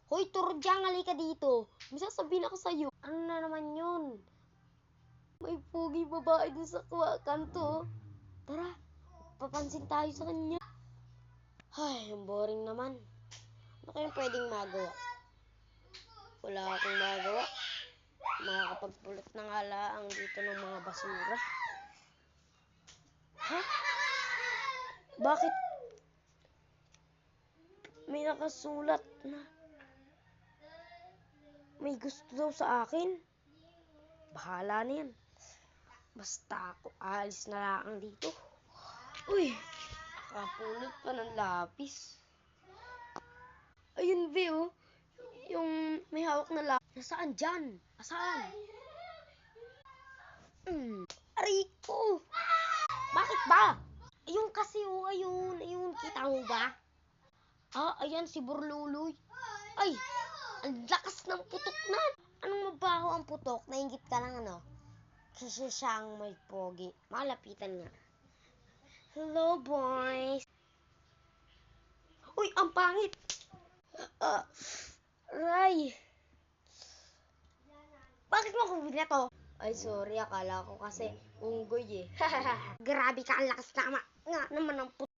Hoy, Turdyang, halika dito. May sasabihin ako sa'yo. Ano na naman yun? May pugi babae dun sa kanto. Tara, papansin tayo sa kanya. Ay, ang boring naman. Ano kayong pwedeng magawa? Wala akong magawa. Makakapagpulot ng halaang dito ng mga basura. Ha? Bakit? May nakasulat na may gusto daw sa akin. Bahala na yan. Basta ako alis na lang dito. Uy, kapulot pa ng lapis. Ayun, Be, oh. Yung may hawak na lapis. Nasaan dyan? Asaan? Ariko! Bakit ba? Ayun kasi, oh, ayun. Ayun, kita mo ba? Ayan si Burluloy. Ay, ang lakas ng putok na. Anong mabaho ang putok? Nainggit ka lang, ano? Kasi siyang may pogi. Malapitan nga. Hello, boys. Uy, ang pangit. Ray. Bakit mo ako binato? Ay, sorry. Akala ko kasi unggoy eh. Grabe ka, ang lakas na nga naman ang putok.